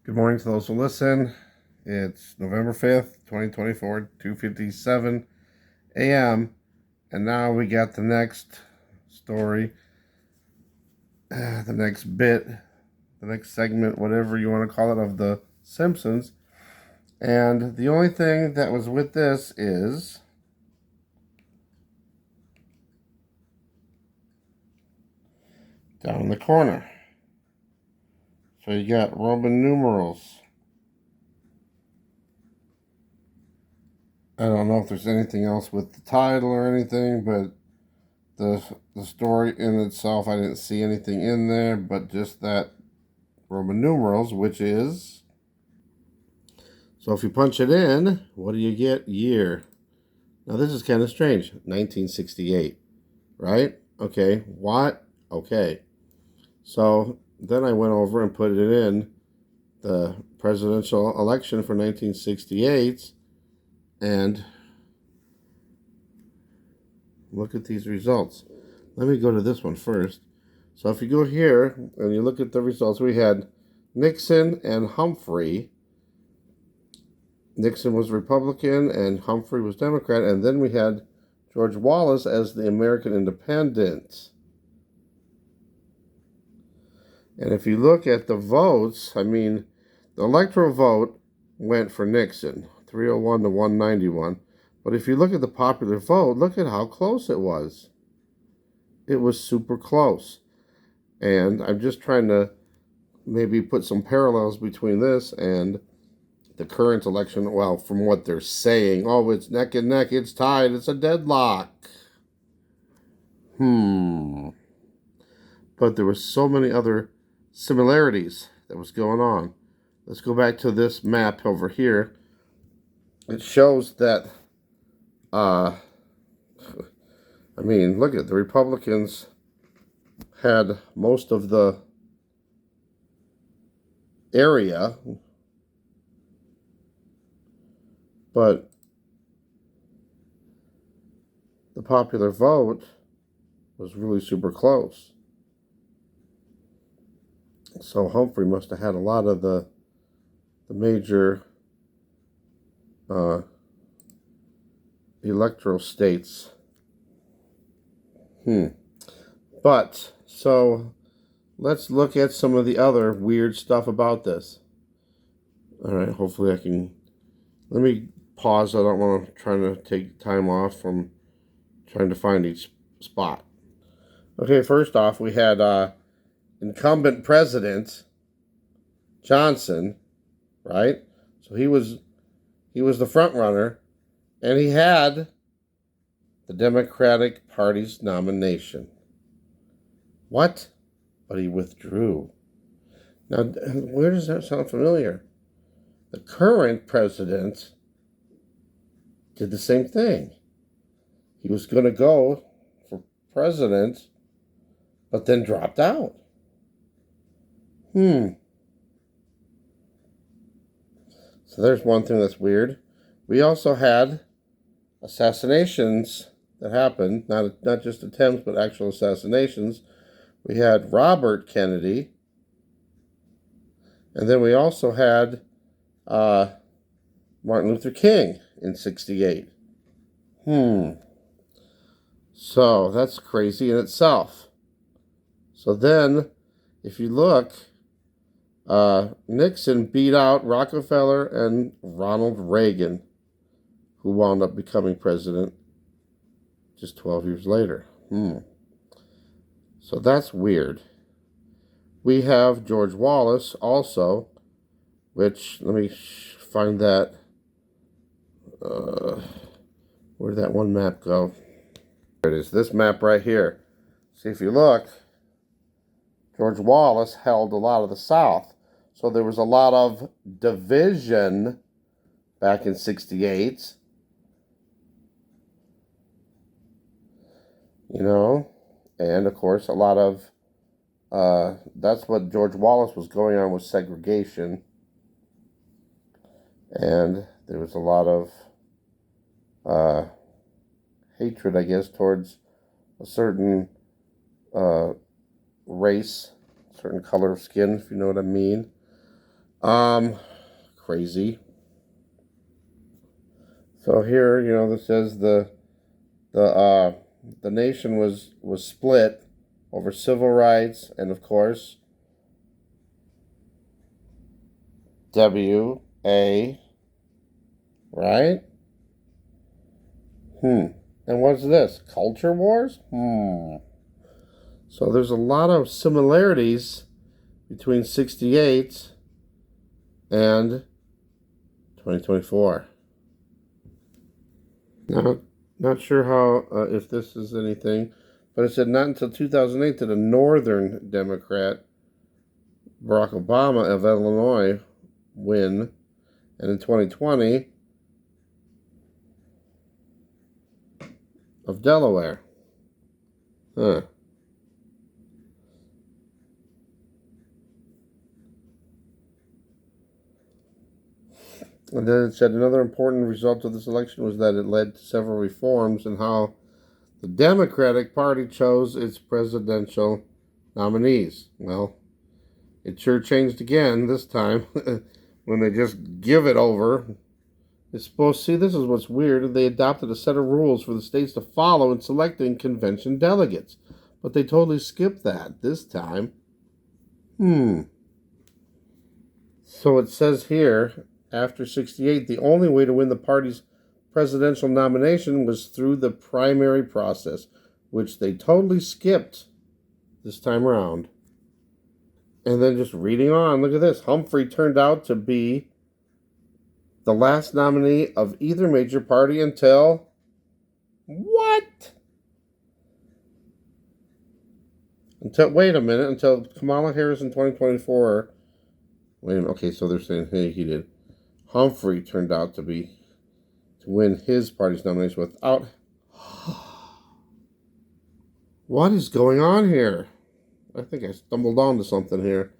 Good morning to those who listen. It's November 5th, 2024, 2:57 a.m. And now we got the next story, the next bit, the next segment, whatever you want to call it, of the Simpsons. And the only thing that was with this is down in the corner. So you got Roman numerals. I don't know if there's anything else with the title or anything, but the story in itself, I didn't see anything in there, but just that Roman numerals, which is, so if you punch it in, what do you get? Year. Now this is kind of strange. 1968, right? Okay, what? Okay. So then I went over and put it in the presidential election for 1968, and look at these results. Let me go to this one first. So if you go here and you look at the results, we had Nixon and Humphrey. Nixon was Republican and Humphrey was Democrat. And then we had George Wallace as the American Independent. And if you look at the votes, I mean, the electoral vote went for Nixon, 301 to 191. But if you look at the popular vote, look at how close it was. It was super close. And I'm just trying to maybe put some parallels between this and the current election. Well, from what they're saying, oh, it's neck and neck, it's tied, it's a deadlock. But there were so many other similarities that was going on. Let's go back to this map over here. It shows that, I mean, look at the Republicans had most of the area, but the popular vote was really super close. So Humphrey must have had a lot of the major electoral states. But, so, let's look at some of the other weird stuff about this. Alright, hopefully I can, let me pause. I don't want to try to take time off from trying to find each spot. Okay, first off, we had incumbent president Johnson, right? So he was the front runner, and he had the Democratic Party's nomination. What? But he withdrew. Now, where does that sound familiar? The current president did the same thing. He was going to go for president, but then dropped out. So there's one thing that's weird. We also had assassinations that happened, not just attempts, but actual assassinations. We had Robert Kennedy, and then we also had Martin Luther King in 68. So that's crazy in itself. So then, if you look, Nixon beat out Rockefeller and Ronald Reagan, who wound up becoming president just 12 years later. So that's weird. We have George Wallace also, which, let me find that. Where'd that one map go? There it is, this map right here. See, if you look, George Wallace held a lot of the South. So there was a lot of division back in 68. You know, and of course a lot of, that's what George Wallace was going on, was segregation. And there was a lot of hatred, I guess, towards a certain race, certain color of skin, if you know what I mean. Um, Crazy. So here, this says the the nation was split over civil rights and of course WA, right? And what's this? Culture wars? So there's a lot of similarities between 68 and 2024. Now, not sure how, if this is anything, but it said not until 2008 did a Northern Democrat, Barack Obama of Illinois, win, and in 2020 of Delaware. Huh. And then it said another important result of this election was that it led to several reforms in how the Democratic Party chose its presidential nominees. Well, it sure changed again this time when they just give it over. It's supposed to see, this is what's weird. They adopted a set of rules for the states to follow in selecting convention delegates. But they totally skipped that this time. So it says here, after 68, the only way to win the party's presidential nomination was through the primary process, which they totally skipped this time around. And then just reading on, look at this. Humphrey turned out to be the last nominee of either major party until what? Until Kamala Harris in 2024. Wait a minute. Okay, so they're saying, hey, he did. Humphrey turned out to win his party's nomination without. What is going on here? I think I stumbled onto something here.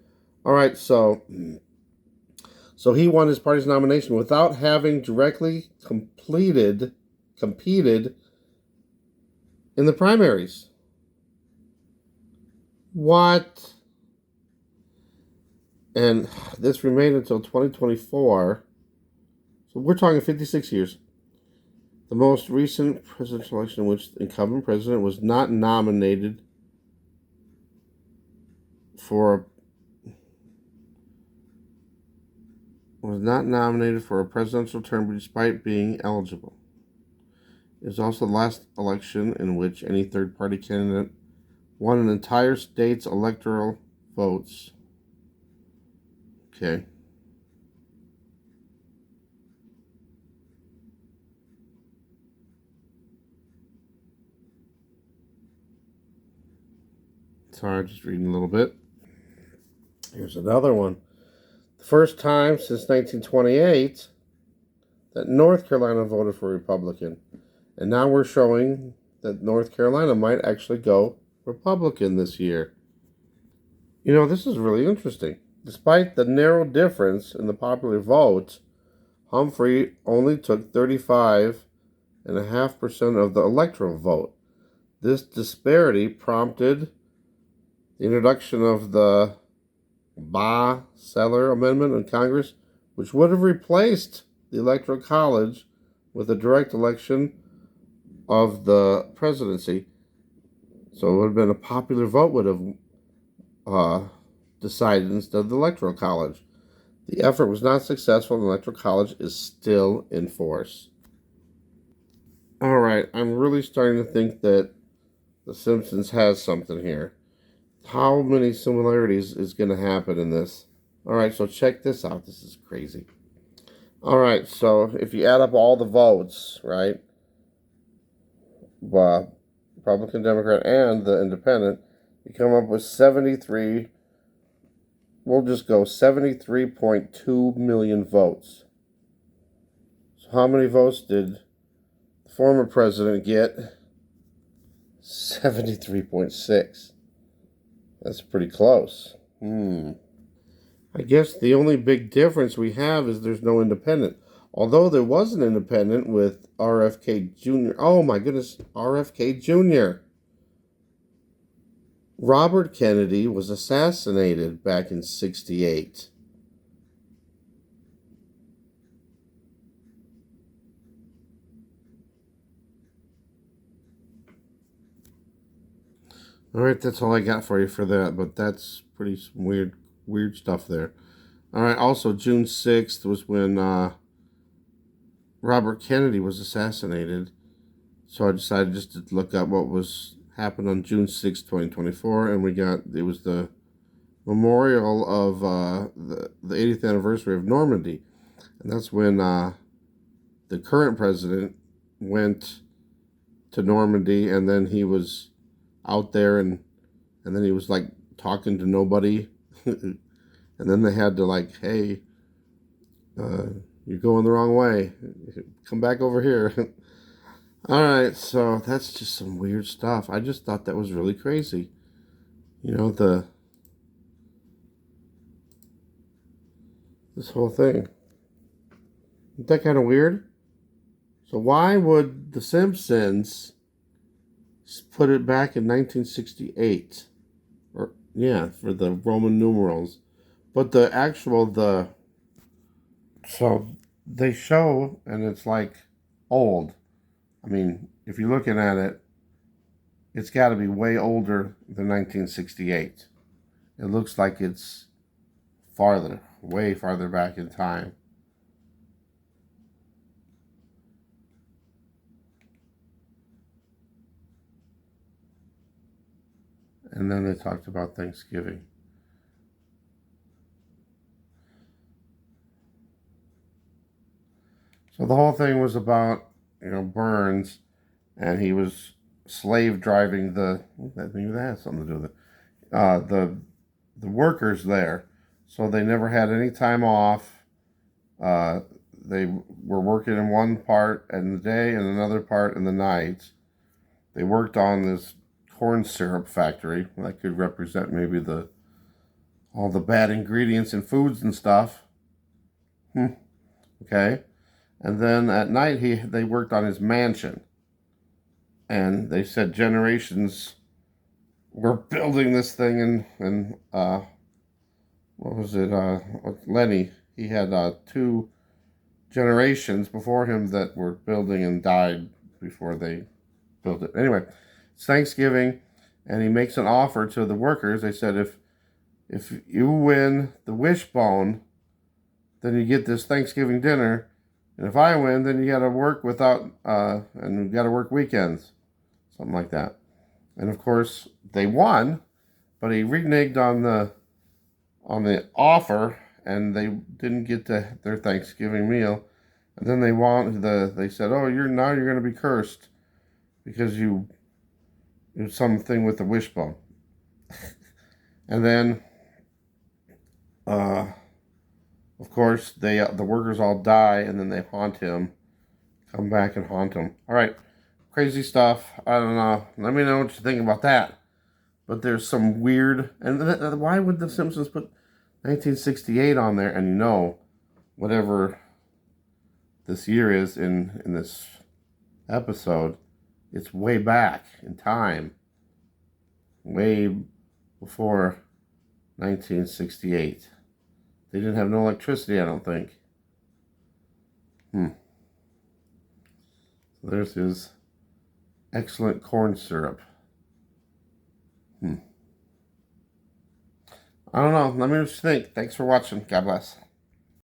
All right, so he won his party's nomination without having directly competed in the primaries. What? And this remained until 2024. So we're talking 56 years. The most recent presidential election in which the incumbent president was not nominated for a presidential term despite being eligible. It was also the last election in which any third-party candidate won an entire state's electoral votes. Okay. Sorry, I'm just reading a little bit. Here's another one. The first time since 1928 that North Carolina voted for Republican. And now we're showing that North Carolina might actually go Republican this year. This is really interesting. Despite the narrow difference in the popular vote, Humphrey only took 35.5% of the electoral vote. This disparity prompted the introduction of the Baugh-Seller Amendment in Congress, which would have replaced the Electoral College with a direct election of the presidency. So it would have been a popular vote would have decided instead of the Electoral College. The effort was not successful, and the Electoral College is still in force. All right, I'm really starting to think that The Simpsons has something here. How many similarities is going to happen in this? All right, so check this out. This is crazy. All right, so if you add up all the votes, right, Republican, Democrat, and the Independent, you come up with 73. We'll just go 73.2 million votes. So how many votes did the former president get? 73.6. That's pretty close. I guess the only big difference we have is there's no independent. Although there was an independent with RFK Jr. Oh my goodness, RFK Jr. Robert Kennedy was assassinated back in 68. All right, that's all I got for you for that. But that's pretty weird stuff there. All right. Also, June 6th was when Robert Kennedy was assassinated. So I decided just to look up what was happened on June 6th, 2024, and it was the memorial of the 80th anniversary of Normandy, and that's when the current president went to Normandy, and then he was out there, and then he was like talking to nobody, and then they had to like, hey, uh, you're going the wrong way, come back over here. All right, so that's just some weird stuff. I just thought that was really crazy. You know, this whole thing. Isn't that kind of weird? So why would the Simpsons put it back in 1968? Or yeah, for the Roman numerals. But the so they show and it's like old. I mean, if you're looking at it, it's got to be way older than 1968. It looks like it's farther, way farther back in time. And then they talked about Thanksgiving. So the whole thing was about, Burns, and he was slave driving maybe that has something to do with it. The workers there. So they never had any time off. Uh, they were working in one part in the day and another part in the night. They worked on this corn syrup factory that could represent maybe all the bad ingredients in foods and stuff. Okay. And then at night they worked on his mansion. And they said generations were building this thing and what was it? Lenny. He had two generations before him that were building and died before they built it. Anyway, it's Thanksgiving, and he makes an offer to the workers. They said, if you win the wishbone, then you get this Thanksgiving dinner, and if I win, then you got to work and you got to work weekends, something like that. And of course, they won, but he reneged on the offer, and they didn't get their Thanksgiving meal. And then they said, "Oh, you're going to be cursed because you did something with the wishbone." And then, of course, the workers all die, and then they haunt him, come back and haunt him. All right, crazy stuff. I don't know. Let me know what you think about that. But there's some weird. And why would the Simpsons put 1968 on there? And whatever this year is in this episode, it's way back in time, way before 1968. They didn't have no electricity, I don't think. There's his excellent corn syrup. I don't know. Let me know what you think. Thanks for watching. God bless.